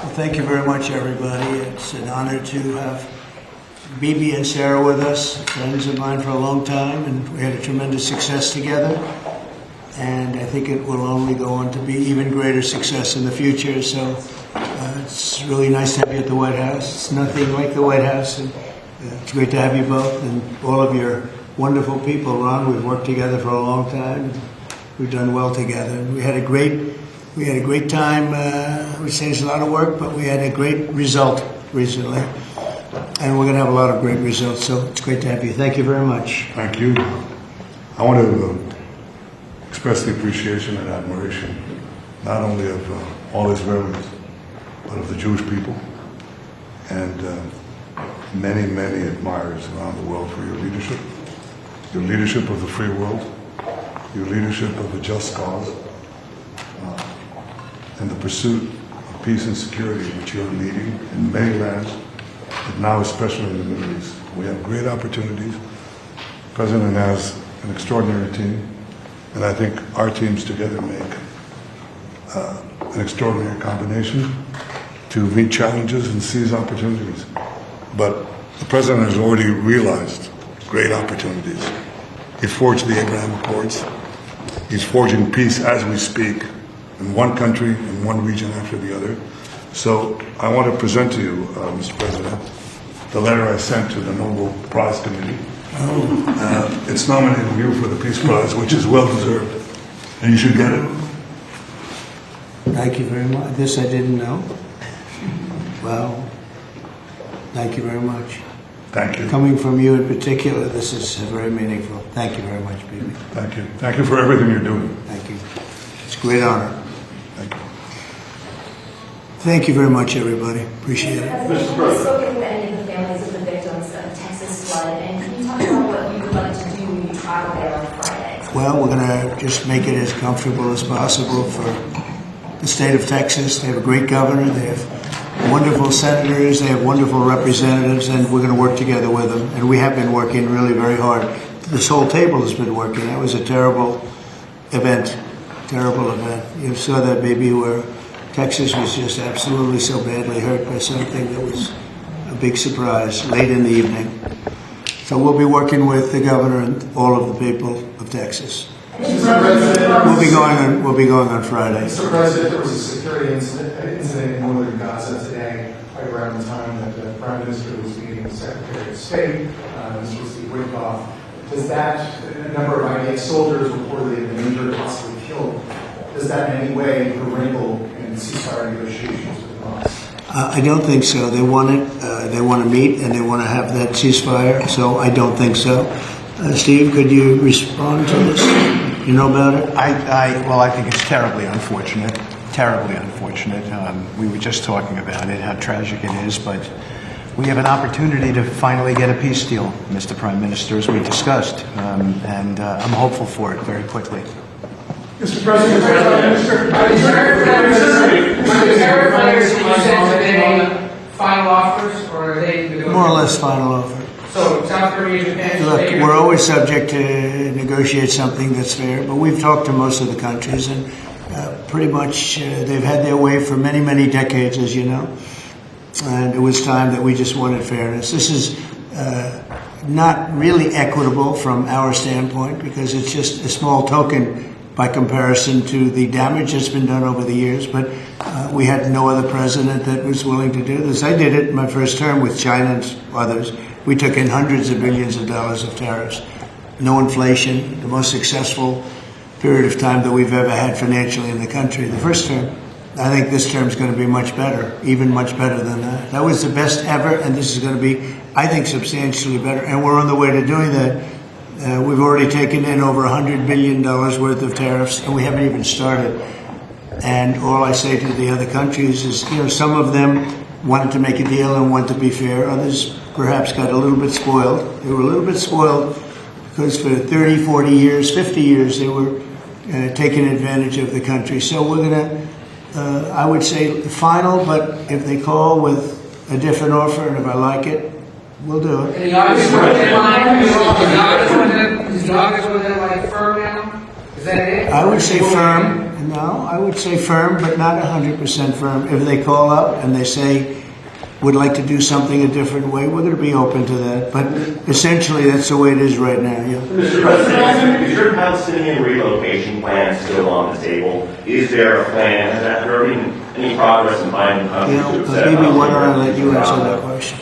Well, thank you very much, everybody. It's an honor to have Bibi and Sarah with us, friends of mine for a long time, and we had a tremendous success together. And I think it will only go on to be even greater success in the future. So it's really nice to have you at the White House. It's nothing like the White House, and it's great to have you both and all of your wonderful people. Ron, we've worked together for a long time. We've done well together. And we had a great time. We changed a lot of work, but we had a great result recently. And we're going to have a lot of great results. So it's great to have you. Thank you very much. Thank you. I want to express the appreciation and admiration, not only of all Israelis, but of the Jewish people, and many, many admirers around the world for your leadership of the free world, your leadership of a just cause, and the pursuit of peace and security which you are leading in many lands, but now especially in the Middle East. We have great opportunities. The President has an extraordinary team, and I think our teams together make an extraordinary combination to meet challenges and seize opportunities. But the President has already realized great opportunities. He forged the Abraham Accords. He's forging peace as we speak in one country, in one region after the other. So I want to present to you, Mr. President, the letter I sent to the Nobel Prize Committee. It's nominating you for the Peace Prize, which is well deserved, and you should get it. Thank you very much. This I didn't know. Well, thank you very much. Thank you. Coming from you in particular, this is very meaningful. Thank you very much, Bibi. Thank you. Thank you for everything you're doing. Thank you. It's a great honor. Thank you. Thank you very much, everybody. Appreciate it. Have you spoken with any of the families of the victims of Texas flood? And can you talk about what you would like to do when you travel there on Friday? Well, we're going to just make it as comfortable as possible for the state of Texas. They have a great governor. They have wonderful senators. They have wonderful representatives, and we're going to work together with them. And we have been working really very hard. This whole table has been working. That was a terrible event. Terrible event. You saw that maybe where Texas was just absolutely so badly hurt by something that was a big surprise late in the evening. So we'll be working with the governor and all of the people of Texas. We'll be going on Friday. Mr. President, there was a security incident in northern Gaza today, right around the time that the Prime Minister was meeting with the Secretary of State, Mr. Steve Witkoff. Does that, a number of IDF soldiers reportedly have been injured, possibly killed, does that in any way wrinkle in ceasefire negotiations with Hamas? I don't think so. They want it. They want to meet and they want to have that ceasefire. So I don't think so. Steve, could you respond to this? You know about it? Well, I think it's terribly unfortunate. Terribly unfortunate. We were just talking about it, how tragic it is, but we have an opportunity to finally get a peace deal, Mr. Prime Minister, as we discussed, and I'm hopeful for it very quickly. Mr. President, the terror players that you sent today final offers, or are they More or less final offer. So South Korea, Japan, Look, we're always subject to negotiate something that's fair, but we've talked to most of the countries, and pretty much they've had their way for many, many decades, as you know. And it was time that we just wanted fairness. This is not really equitable from our standpoint because it's just a small token by comparison to the damage that's been done over the years. But we had no other president that was willing to do this. I did it in my first term with China and others. We took in hundreds of billions of dollars of tariffs. No inflation, the most successful period of time that we've ever had financially in the country. The first term. I think this term is going to be much better, even much better than that. That was the best ever, and this is going to be, I think, substantially better. And we're on the way to doing that. We've already taken in over $100 billion worth of tariffs, and we haven't even started. And all I say to the other countries is, some of them wanted to make a deal and wanted to be fair. Others perhaps got a little bit spoiled. They were a little bit spoiled because for 30, 40 years, 50 years, they were taking advantage of the country. So we're going to, I would say final, but if they call with a different offer, and if I like it, we'll do it. And the August one deadline, is the August one like firm now? Is that it? I would say firm, No, I would say firm, but not 100% firm. If they call up and they say, would like to do something a different way, we're going to be open to that. But essentially, that's the way it is right now, yeah. Mr. President, is your Palestinian relocation plan still on the table? Is there a plan? Has there been any progress in finding countries to accept? Maybe why don't I let you answer that question?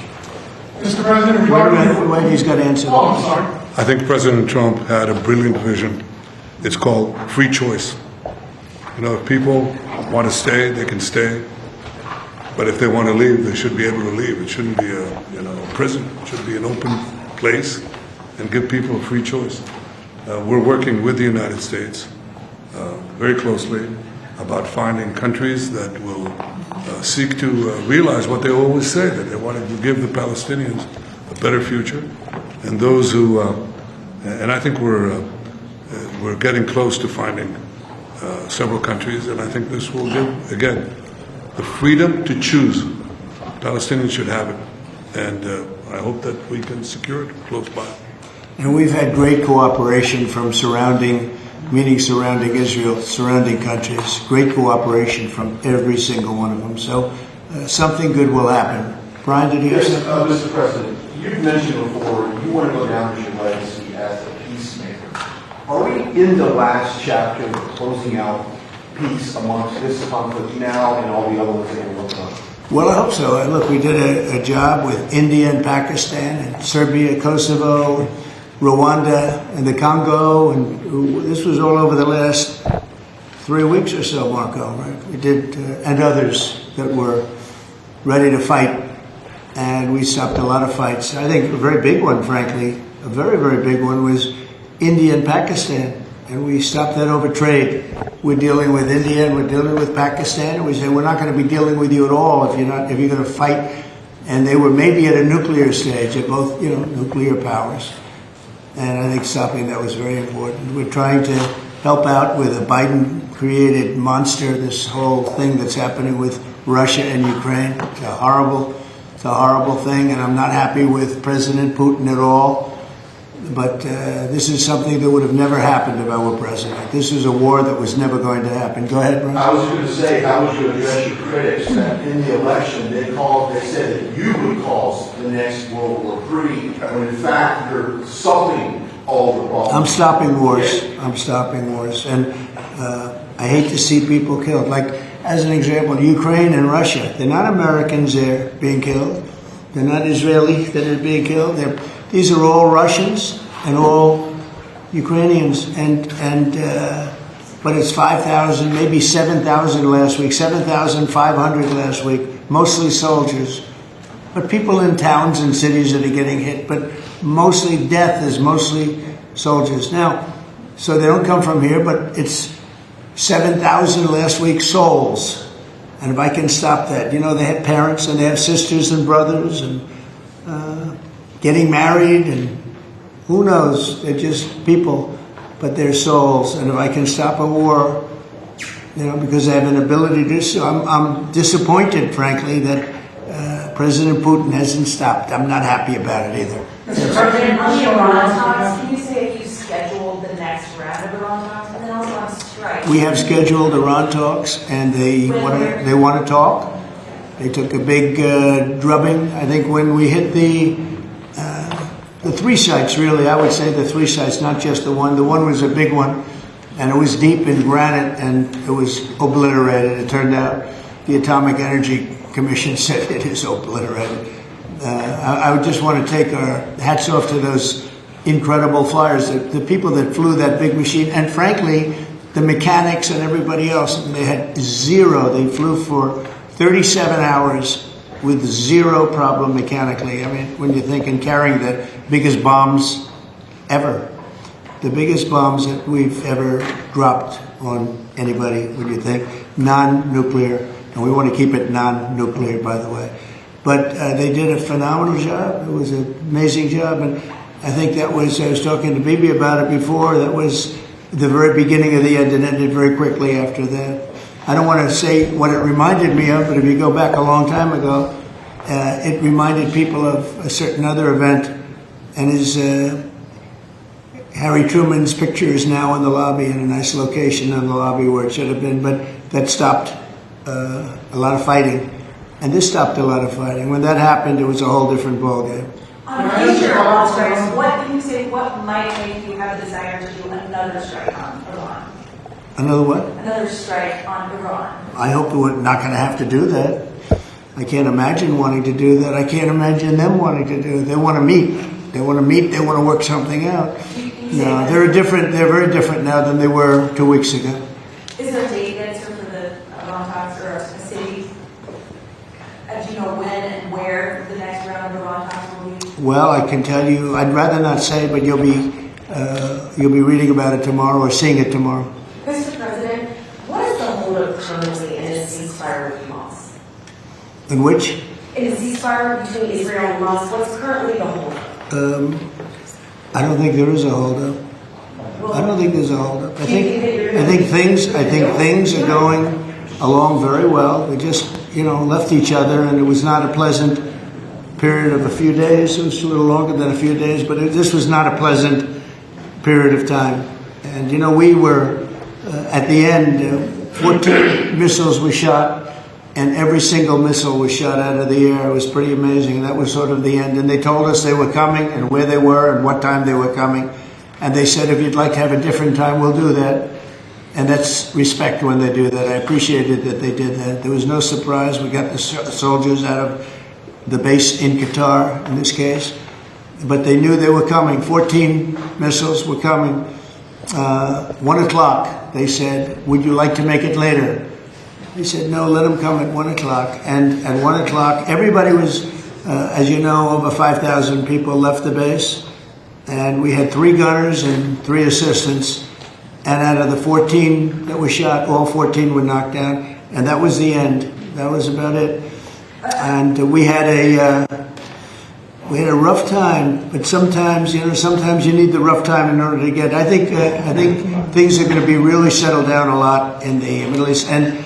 Mr. President, regarding... Wait, he's got to answer that. Oh, I'm sorry. I think President Trump had a brilliant vision. It's called free choice. You know, if people want to stay, they can stay. But if they want to leave, they should be able to leave. It shouldn't be a prison. It should be an open place and give people a free choice. We're working with the United States very closely about finding countries that will seek to realize what they always say, that they want to give the Palestinians a better future. And those who, and I think we're getting close to finding several countries, and I think this will give, again, the freedom to choose. Palestinians should have it, and I hope that we can secure it close by. And we've had great cooperation from surrounding Israel, surrounding countries, great cooperation from every single one of them. So something good will happen. Brian, did you have Yes, something? Mr. President, you've mentioned before you want to go down with your legacy as a peacemaker. Are we in the last chapter of closing out peace amongst this conflict now and all the other ones that we're working on? Well, I hope so. Look, we did a job with India and Pakistan and Serbia, Kosovo, Rwanda, and the Congo, and this was all over the last 3 weeks or so, Marco, right? We did, and others that were ready to fight, and we stopped a lot of fights. I think a very big one, frankly, a very, very big one was India and Pakistan, and we stopped that over trade. We're dealing with India and we're dealing with Pakistan, and we said we're not going to be dealing with you at all if you're going to fight. And they were maybe at a nuclear stage, at both, nuclear powers. And I think stopping that was very important. We're trying to help out with a Biden-created monster, this whole thing that's happening with Russia and Ukraine. It's a horrible thing, and I'm not happy with President Putin at all. But this is something that would have never happened if I were president. This is a war that was never going to happen. Go ahead, Brian. I was going to say, how would you address your critics that in the election they said that you would cause the next World War III, when in fact you're solving all the problems? I'm stopping wars. Yeah. I'm stopping wars. And I hate to see people killed. Like, as an example, Ukraine and Russia. They're not Americans there being killed. They're not Israeli that are being killed. These are all Russians and all Ukrainians. But it's 5,000, maybe 7,000 last week, 7,500 last week, mostly soldiers. But people in towns and cities that are getting hit. But mostly death is mostly soldiers. Now, so they don't come from here, but it's 7,000 last week souls. And if I can stop that, they have parents and they have sisters and brothers and getting married, and who knows, they're just people, but they're souls. And if I can stop a war, because I have an ability to do so, I'm disappointed, frankly, that President Putin hasn't stopped. I'm not happy about it either. Mr. President, on the Iran talks, can you say if you scheduled the next round of Iran talks, and then also on strike? We have scheduled Iran talks, and they want to talk. They took a big drubbing. I think when we hit the 3 sites, really, I would say the 3 sites, not just the one. The one was a big one, and it was deep in granite, and it was obliterated. It turned out the Atomic Energy Commission said it is obliterated. I would just want to take our hats off to those incredible flyers, the people that flew that big machine, and frankly, the mechanics and everybody else. They had zero. They flew for 37 hours with zero problem mechanically. I mean, when you think in carrying the biggest bombs ever, the biggest bombs that we've ever dropped on anybody, when you think, non-nuclear, and we want to keep it non-nuclear, by the way. But they did a phenomenal job. It was an amazing job, and I think that was, I was talking to Bibi about it before, that was the very beginning of the end, and ended very quickly after that. I don't want to say what it reminded me of, but if you go back a long time ago, it reminded people of a certain other event, and Harry Truman's picture is now in the lobby, in a nice location in the lobby where it should have been, but that stopped a lot of fighting. And this stopped a lot of fighting. When that happened, it was a whole different ballgame. On future Iran strikes, what can you say, what might make you have a desire to do another strike on Iran? Another what? Another strike on Iran. I hope we're not going to have to do that. I can't imagine wanting to do that. I can't imagine them wanting to do it. They want to meet. They want to meet. They want to work something out. No, they're different. They're very different now than they were 2 weeks ago. Is there a date yet in terms of the Iran talks, or a city? Do you know when and where the next round of Iran talks will be? Well, I can tell you. I'd rather not say, but you'll be reading about it tomorrow or seeing it tomorrow. Mr. President, what is the holdup currently in a ceasefire with Hamas? In which? In a ceasefire between Israel and Hamas, what's currently the holdup? I don't think there is a holdup. I don't think there's a holdup. I think things are going along very well. We just, left each other, and it was not a pleasant period of a few days. It was a little longer than a few days, but this was not a pleasant period of time. And we were at the end, 14 missiles were shot. And every single missile was shot out of the air. It was pretty amazing. That was sort of the end. And they told us they were coming and where they were and what time they were coming. And they said, if you'd like to have a different time, we'll do that. And that's respect when they do that. I appreciated that they did that. There was no surprise. We got the soldiers out of the base in Qatar, in this case. But they knew they were coming. 14 missiles were coming. 1 o'clock, they said, would you like to make it later? He said, no, let them come at 1 o'clock. And at 1 o'clock, everybody was, as you know, over 5,000 people left the base. And we had 3 gunners and 3 assistants. And out of the 14 that were shot, all 14 were knocked down. And that was the end. That was about it. And we had a rough time. But sometimes, sometimes you need the rough time in order to get. I think things are going to be really settled down a lot in the Middle East. And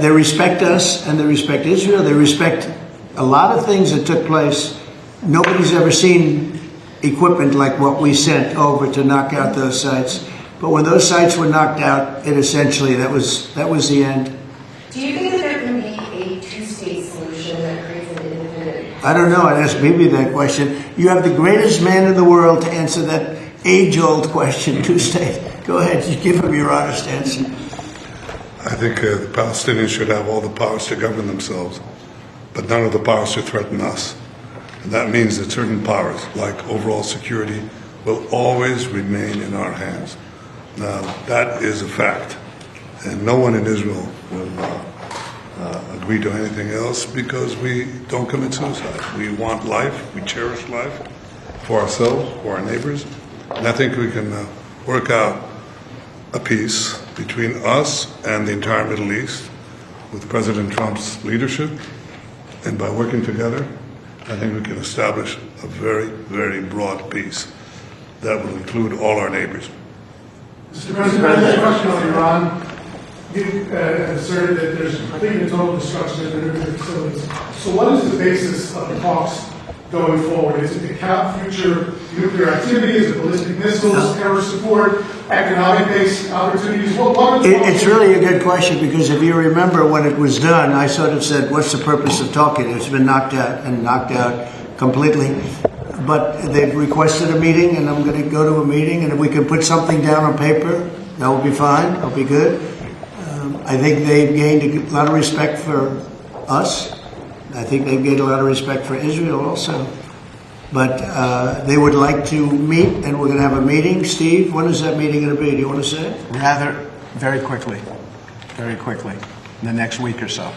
they respect us, and they respect Israel. They respect a lot of things that took place. Nobody's ever seen equipment like what we sent over to knock out those sites. But when those sites were knocked out, it essentially, that was the end. Do you think that there can be a two-state solution that creates an independent? I don't know. I'd ask Bibi that question. You have the greatest man in the world to answer that age-old question, two-state. Go ahead. You give him your honest answer. I think the Palestinians should have all the powers to govern themselves, but none of the powers to threaten us. And that means that certain powers, like overall security, will always remain in our hands. Now, that is a fact. And no one in Israel will agree to anything else because we don't commit suicide. We want life, we cherish life for ourselves, for our neighbors. And I think we can work out a peace between us and the entire Middle East with President Trump's leadership. And by working together, I think we can establish a very, very broad peace that will include all our neighbors. Mr. President, a question on Iran. You asserted that there's complete and total destruction of the nuclear facilities. So what is the basis of the talks going forward? Is it to cap future nuclear activity? Is it ballistic missiles, terror support, economic-based opportunities? It's really a good question because if you remember when it was done, I sort of said, what's the purpose of talking? It's been knocked out completely. But they've requested a meeting, and I'm going to go to a meeting, and if we can put something down on paper, that will be fine. That'll be good. I think they've gained a lot of respect for us. I think they've gained a lot of respect for Israel also. But they would like to meet, and we're going to have a meeting. Steve, when is that meeting going to be? Do you want to say it? Rather, very quickly, in the next week or so.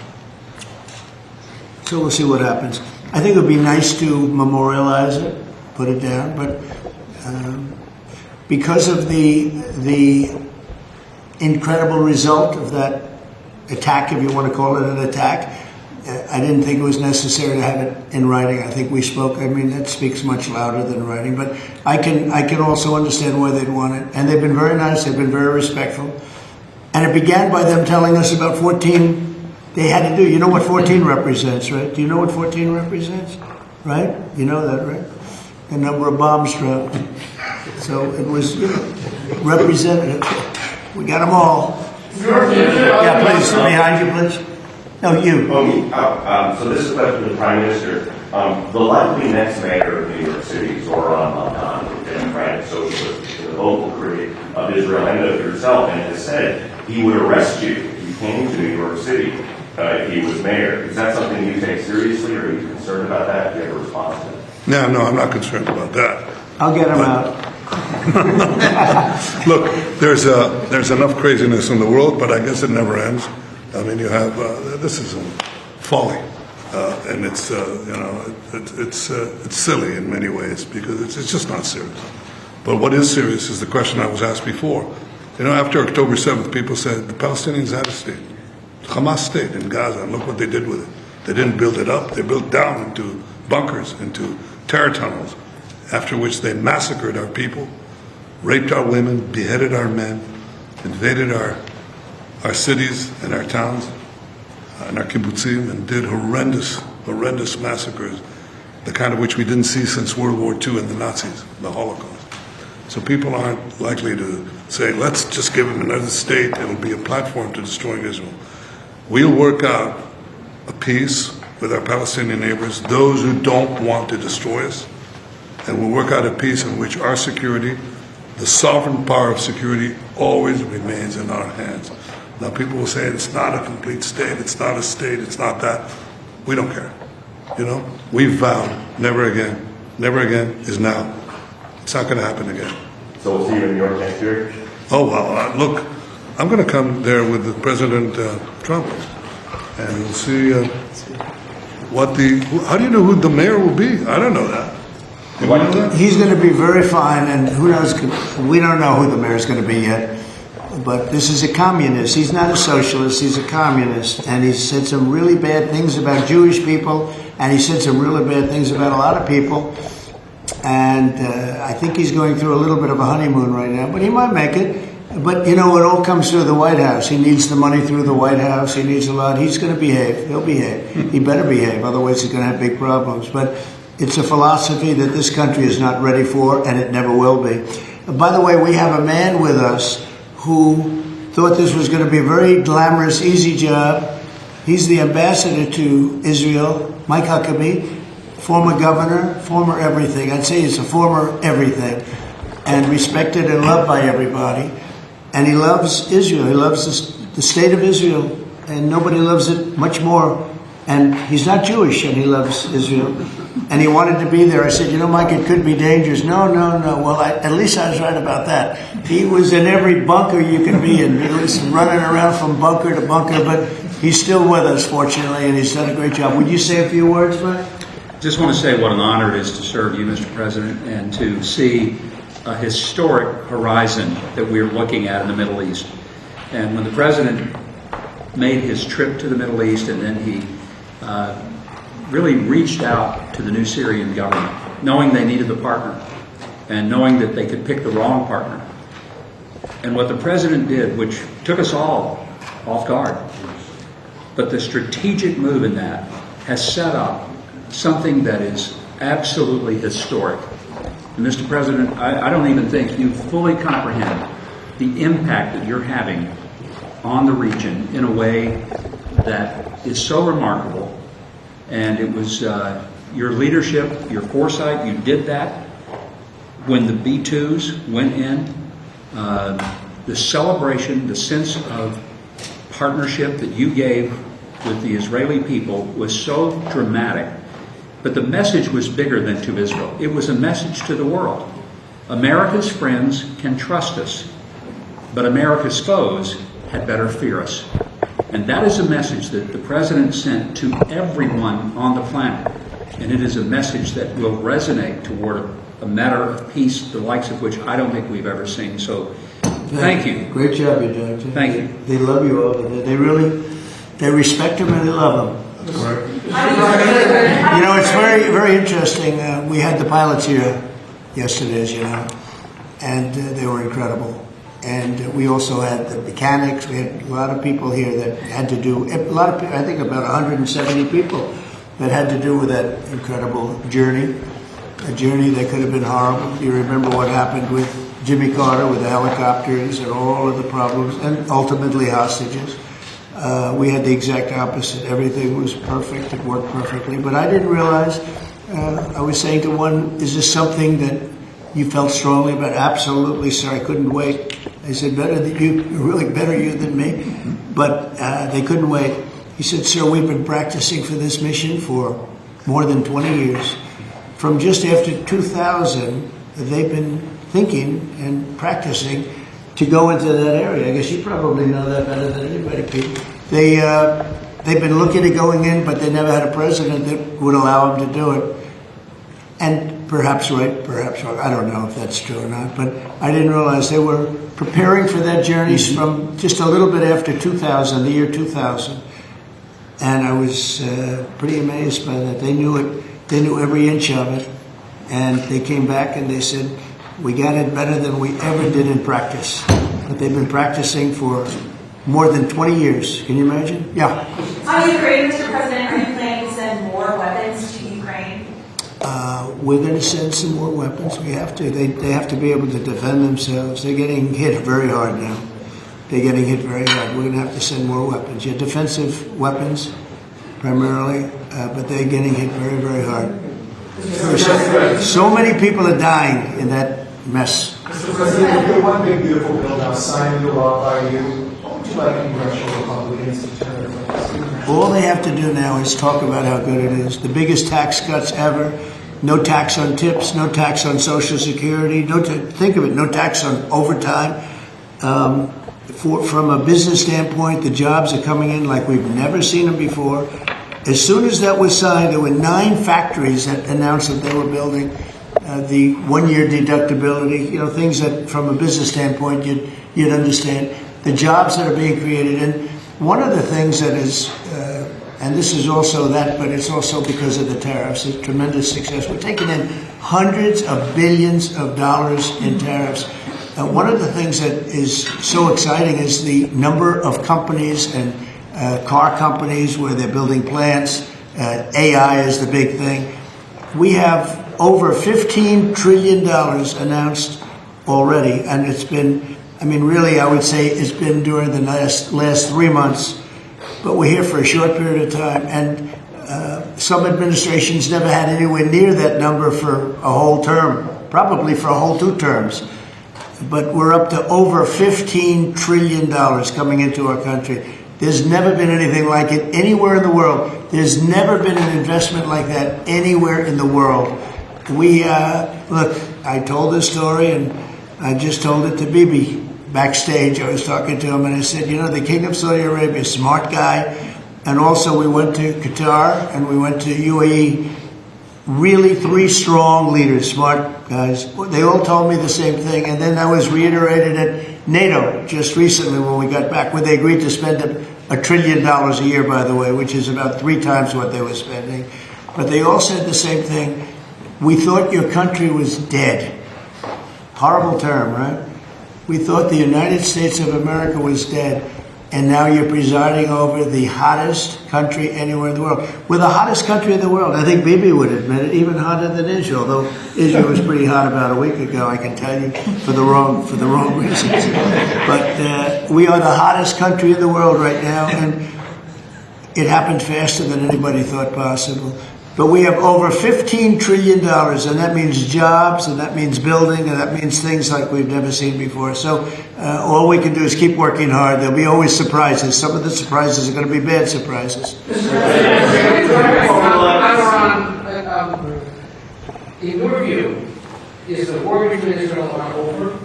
So we'll see what happens. I think it would be nice to memorialize it, put it down, but because of the incredible result of that attack, if you want to call it an attack, I didn't think it was necessary to have it in writing. I think we spoke. I mean, that speaks much louder than writing. But I can also understand why they'd want it. And they've been very nice. They've been very respectful. And it began by them telling us about 14. They had to do. You know what 14 represents, right? Do you know what 14 represents? Right? You know that, right? The number of bombs dropped. So it was, representative. We got them all. Your future. Yeah, please, behind you, please. No, you. Oh, me. So this is a question to the Prime Minister. The likely next mayor of New York City, Zoran Mamdani, the Democratic Socialist, the vocal critic of Israel and of yourself, and has said he would arrest you if you came to New York City if he was mayor. Is that something you take seriously, or are you concerned about that? Do you have a response to that? No, I'm not concerned about that. I'll get him out. Look, there's enough craziness in the world, but I guess it never ends. I mean, you have this is folly, and it's it's silly in many ways because it's just not serious. But what is serious is the question I was asked before. After October 7th, people said the Palestinians had a state, Hamas state in Gaza, and look what they did with it. They didn't build it up; they built down into bunkers, into terror tunnels. After which they massacred our people, raped our women, beheaded our men, invaded our cities and our towns and our kibbutzim, and did horrendous massacres, the kind of which we didn't see since World War II and the Nazis, the Holocaust. So people aren't likely to say, let's just give them another state, it'll be a platform to destroying Israel. We'll work out a peace with our Palestinian neighbors, those who don't want to destroy us, and we'll work out a peace in which our security, the sovereign power of security, always remains in our hands. Now people will say it's not a complete state, it's not a state, it's not that. We don't care. We've vowed never again. Never again is now. It's not going to happen again. So we'll see you in New York next year? Oh, well, look, I'm going to come there with President Trump, and we'll see how do you know who the mayor will be? I don't know that. He's going to be very fine, and who knows, we don't know who the mayor's going to be yet, but this is a communist. He's not a socialist, he's a communist, and he said some really bad things about Jewish people, and he said some really bad things about a lot of people, and I think he's going through a little bit of a honeymoon right now, but he might make it. But, it all comes through the White House. He needs the money through the White House. He needs a lot. He's going to behave. He'll behave. He better behave, otherwise he's going to have big problems. But it's a philosophy that this country is not ready for, and it never will be. By the way, we have a man with us who thought this was going to be a very glamorous, easy job. He's the ambassador to Israel, Mike Huckabee, former governor, former everything. I'd say he's a former everything, and respected and loved by everybody. And he loves Israel. He loves the state of Israel, and nobody loves it much more. And he's not Jewish, and he loves Israel. And he wanted to be there. I said, Mike, it could be dangerous. No. Well, at least I was right about that. He was in every bunker you can be in. He was running around from bunker to bunker, but he's still with us, fortunately, and he's done a great job. Would you say a few words, Mike? Just want to say what an honor it is to serve you, Mr. President, and to see a historic horizon that we're looking at in the Middle East. And when the President made his trip to the Middle East, and then he really reached out to the new Syrian government, knowing they needed a partner, and knowing that they could pick the wrong partner. And what the President did, which took us all off guard, but the strategic move in that has set up something that is absolutely historic. And Mr. President, I don't even think you fully comprehend the impact that you're having on the region in a way that is so remarkable. And it was your leadership, your foresight, you did that. When the B-2s went in, the celebration, the sense of partnership that you gave with the Israeli people was so dramatic. But the message was bigger than to Israel. It was a message to the world. America's friends can trust us, but America's foes had better fear us. And that is a message that the President sent to everyone on the planet. And it is a message that will resonate toward a matter of peace, the likes of which I don't think we've ever seen. So, thank you. Great job you're doing. Thank you. They love you all. They respect him and they love him. It's very, very interesting. We had the pilots here yesterday, as you know, and they were incredible. And we also had the mechanics. We had a lot of people here that had to do, I think about 170 people that had to do with that incredible journey. a journey that could have been horrible. You remember what happened with Jimmy Carter with the helicopters and all of the problems, and ultimately hostages. We had the exact opposite. Everything was perfect. It worked perfectly. But I didn't realize, I was saying to one, is this something that you felt strongly about? Absolutely, sir. I couldn't wait. I said, better than you, really better you than me. But they couldn't wait. He said, sir, we've been practicing for this mission for more than 20 years. From just after 2000, they've been thinking and practicing to go into that area. I guess you probably know that better than anybody, Pete. They've been looking at going in, but they never had a president that would allow them to do it. And perhaps right, perhaps wrong. I don't know if that's true or not, but I didn't realize they were preparing for that journey from just a little bit after 2000, the year 2000. And I was pretty amazed by that. They knew it. They knew every inch of it. And they came back and they said, we got it better than we ever did in practice. But they've been practicing for more than 20 years. Can you imagine? Yeah. On Ukraine, Mr. President, are you planning to send more weapons to Ukraine? We're going to send some more weapons. We have to. They have to be able to defend themselves. They're getting hit very hard now. They're getting hit very hard. We're going to have to send more weapons. Yeah, defensive weapons primarily, but they're getting hit very, very hard. So many people are dying in that mess. Mr. President, the one big beautiful bill now signed into law by you. What would you like congressional Republicans to turn it? All they have to do now is talk about how good it is. The biggest tax cuts ever. No tax on tips. No tax on Social Security. Think of it. No tax on overtime. From a business standpoint, the jobs are coming in like we've never seen them before. As soon as that was signed, there were 9 factories that announced that they were building the 1-year deductibility, things that from a business standpoint you'd understand. The jobs that are being created. And one of the things that is, and this is also that, but it's also because of the tariffs, a tremendous success. We're taking in hundreds of billions of dollars in tariffs. One of the things that is so exciting is the number of companies and car companies where they're building plants. AI is the big thing. We have over $15 trillion announced already, and it's been, really, I would say it's been during the last 3 months, but we're here for a short period of time, and some administrations never had anywhere near that number for a whole term, probably for a whole 2 terms. But we're up to over $15 trillion coming into our country. There's never been anything like it anywhere in the world. There's never been an investment like that anywhere in the world. Look, I told this story, and I just told it to Bibi backstage. I was talking to him, and I said, the King of Saudi Arabia, smart guy. And also we went to Qatar, and we went to UAE. Really 3 strong leaders, smart guys. They all told me the same thing. And then that was reiterated at NATO just recently when we got back, where they agreed to spend $1 trillion a year, by the way, which is about 3 times what they were spending. But they all said the same thing. We thought your country was dead. Horrible term, right? We thought the United States of America was dead. And now you're presiding over the hottest country anywhere in the world. We're the hottest country in the world. I think Bibi would admit it, even hotter than Israel. Though Israel was pretty hot about a week ago, I can tell you, for the wrong reasons. But we are the hottest country in the world right now, and it happened faster than anybody thought possible. But we have over $15 trillion, and that means jobs, and that means building, and that means things like we've never seen before. So all we can do is keep working hard. There'll be always surprises. Some of the surprises are going to be bad surprises. In your view, is the war between Israel and over,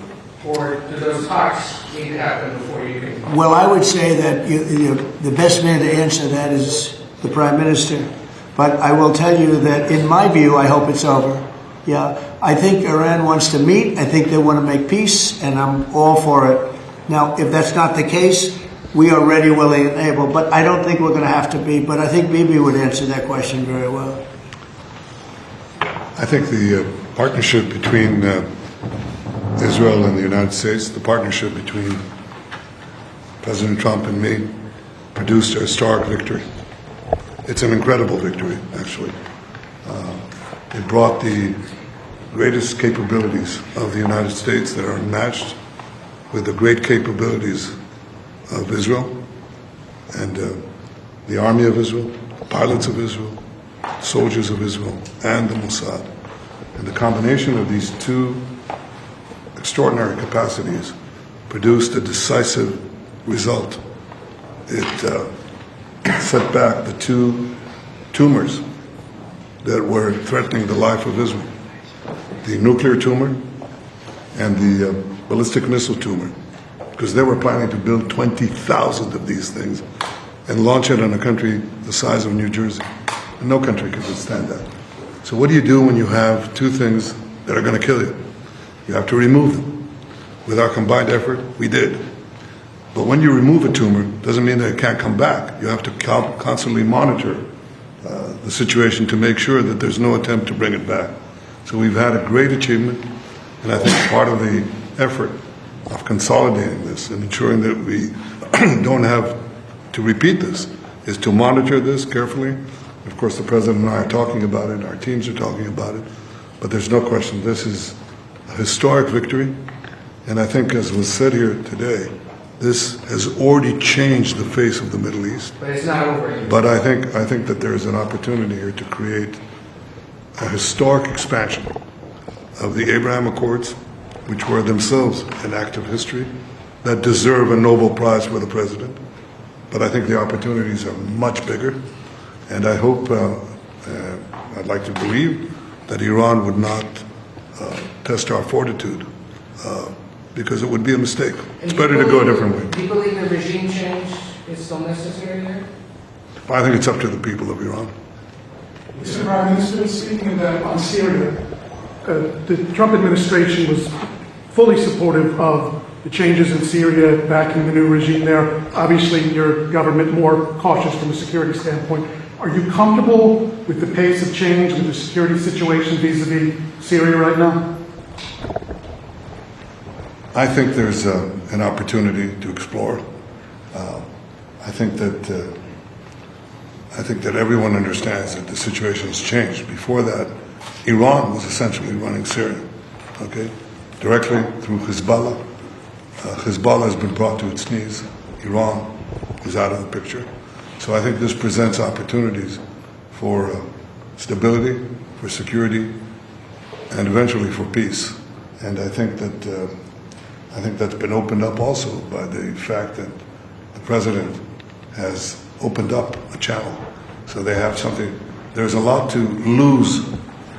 or do those talks need to happen before you can? Well, I would say that the best man to answer that is the Prime Minister. But I will tell you that, in my view, I hope it's over. Yeah, I think Iran wants to meet. I think they want to make peace, and I'm all for it. Now, if that's not the case, we are ready, willing, and able. But I don't think we're going to have to be. But I think Bibi would answer that question very well. I think the partnership between Israel and the United States, the partnership between President Trump and me, produced a historic victory. It's an incredible victory, actually. It brought the greatest capabilities of the United States that are unmatched with the great capabilities of Israel and the army of Israel, the pilots of Israel, soldiers of Israel, and the Mossad. And the combination of these two extraordinary capacities produced a decisive result. It set back the two tumors that were threatening the life of Israel, the nuclear tumor and the ballistic missile tumor, because they were planning to build 20,000 of these things and launch it on a country the size of New Jersey. And no country could withstand that. So what do you do when you have two things that are going to kill you? You have to remove them. With our combined effort, we did. But when you remove a tumor, doesn't mean that it can't come back. You have to constantly monitor the situation to make sure that there's no attempt to bring it back. So we've had a great achievement, and I think part of the effort of consolidating this and ensuring that we don't have to repeat this is to monitor this carefully. Of course, the President and I are talking about it, our teams are talking about it, but there's no question this is a historic victory, and I think, as was said here today, this has already changed the face of the Middle East. But it's not over yet. But I think that there is an opportunity here to create a historic expansion of the Abraham Accords, which were themselves an act of history, that deserve a Nobel Prize for the President. But I think the opportunities are much bigger, and I hope, I'd like to believe, that Iran would not test our fortitude, because it would be a mistake. It's better to go a different way. Do you believe the regime change is still necessary here? I think it's up to the people of Iran. Mr. Prime Minister, speaking on Syria, the Trump administration was fully supportive of the changes in Syria, backing the new regime there. Obviously, your government more cautious from a security standpoint. Are you comfortable with the pace of change, with the security situation vis-a-vis Syria right now? I think there's an opportunity to explore. I think that everyone understands that the situation has changed. Before that, Iran was essentially running Syria, okay, directly through Hezbollah. Hezbollah has been brought to its knees. Iran is out of the picture. So I think this presents opportunities for stability, for security, and eventually for peace. And I think that's been opened up also by the fact that the president has opened up a channel. So they have something. There's a lot to lose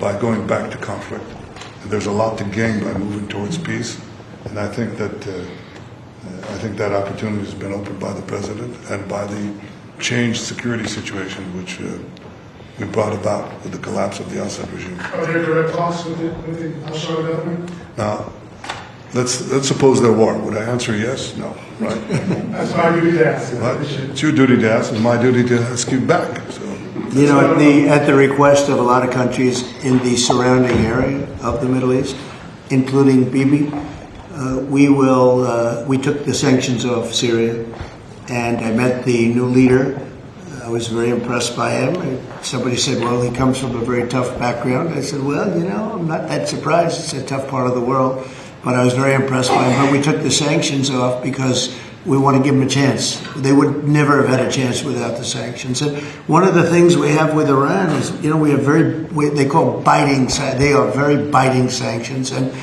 by going back to conflict. And there's a lot to gain by moving towards peace. And I think that opportunity has been opened by the president and by the changed security situation which we brought about with the collapse of the Assad regime. Are there direct talks with the Al-Shabaab government? Now, let's suppose there were. Would I answer yes? No, right? That's my duty to ask. Well, it's your duty to ask, and my duty to ask you back. So. You know, at the request of a lot of countries in the surrounding area of the Middle East, including Bibi, we took the sanctions off Syria, and I met the new leader. I was very impressed by him. Somebody said, well, he comes from a very tough background. I said, well, you know, I'm not that surprised. It's a tough part of the world. But I was very impressed by him. But we took the sanctions off because we want to give them a chance. They would never have had a chance without the sanctions. And one of the things we have with Iran is, you know, we have they call biting, they are very biting sanctions. And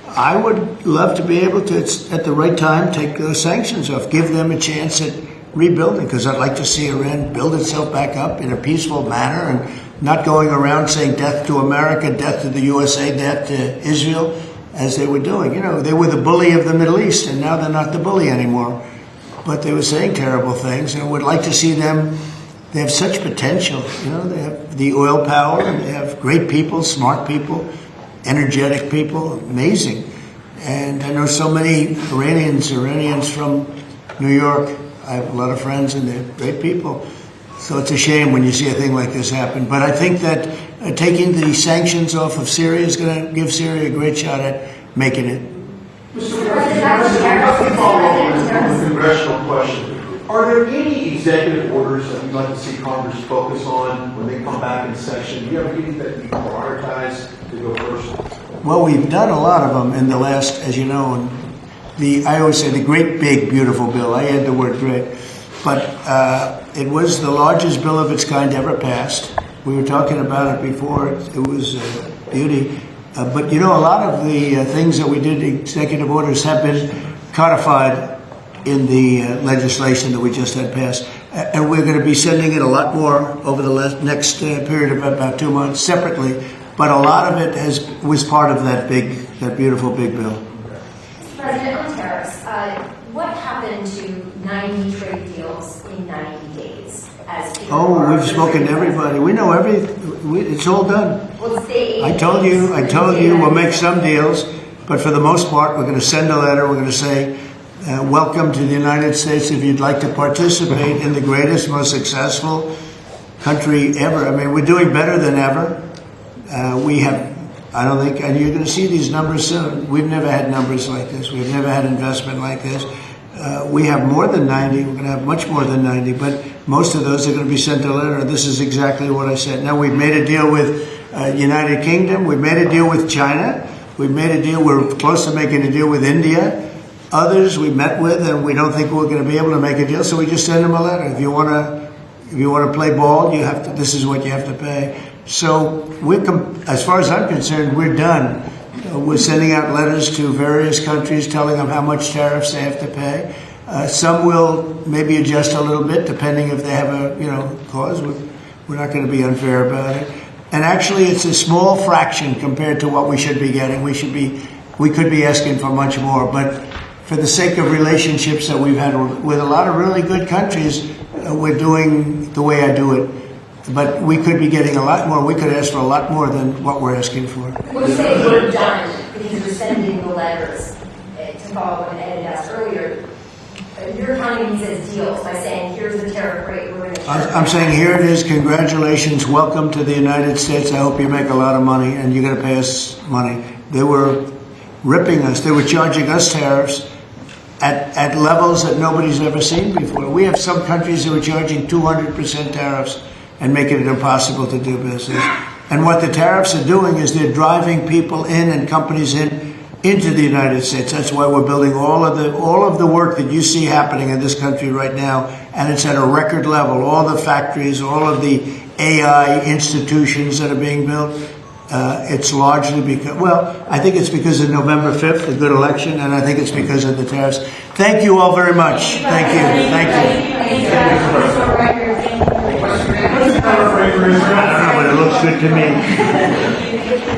I would love to be able to, at the right time, take those sanctions off, give them a chance at rebuilding, because I'd like to see Iran build itself back up in a peaceful manner and not going around saying death to America, death to the USA, death to Israel, as they were doing. You know, they were the bully of the Middle East, and now they're not the bully anymore. But they were saying terrible things, and I would like to see them. They have such potential. You know, they have the oil power, and they have great people, smart people, energetic people, amazing. And I know so many Iranians from New York. I have a lot of friends, and they're great people. So it's a shame when you see a thing like this happen. But I think that taking the sanctions off of Syria is going to give Syria a great shot at making it. Mr. President, follow up on a congressional question. Are there any executive orders that you'd like to see Congress focus on when they come back in session? Do you have any that you prioritize to go first? Well, we've done a lot of them in the last, as you know, I always say the great, big, beautiful bill. I add the word great. But it was the largest bill of its kind ever passed. We were talking about it before. It was beauty. But, you know, a lot of the things that we did, executive orders, have been codified in the legislation that we just had passed. And we're going to be sending it a lot more over the next period of about 2 months separately. But a lot of it was part of that beautiful big bill. President, on tariffs, what happened to 90 trade deals in 90 days? We've spoken to everybody. We know it's all done. Well, I told you, we'll make some deals, but for the most part, we're going to send a letter. We're going to say, welcome to the United States. If you'd like to participate in the greatest, most successful country ever. I mean, we're doing better than ever. We have, I don't think, and you're going to see these numbers soon. We've never had numbers like this. We've never had investment like this. We have more than 90. We're going to have much more than 90, but most of those are going to be sent a letter. This is exactly what I said. Now, we've made a deal with United Kingdom. We've made a deal with China. We've made a deal. We're close to making a deal with India. Others we met with, and we don't think we're going to be able to make a deal, so we just send them a letter. If you want to play ball, you have to. This is what you have to pay. So as far as I'm concerned, we're done. We're sending out letters to various countries telling them how much tariffs they have to pay. Some will maybe adjust a little bit depending if they have a cause. We're not going to be unfair about it. And actually, it's a small fraction compared to what we should be getting. We could be asking for much more, but for the sake of relationships that we've had with a lot of really good countries, we're doing the way I do it. But we could be getting a lot more. We could ask for a lot more than what we're asking for. We'll say we're done because you're sending the letters to follow up on Ed asked earlier. You're counting these as deals by saying, here's the tariff rate. We're going to. I'm saying here it is. Congratulations. Welcome to the United States. I hope you make a lot of money and you're going to pay us money. They were ripping us. They were charging us tariffs at levels that nobody's ever seen before. We have some countries that were charging 200% tariffs and making it impossible to do business. And what the tariffs are doing is they're driving people in and companies into the United States. That's why we're building all of the work that you see happening in this country right now, and it's at a record level. All the factories, all of the AI institutions that are being built, it's largely because, I think it's because of November 5th, a good election, and I think it's because of the tariffs. Thank you all very much. Thank you. Thank you. I don't know, but it looks good to me.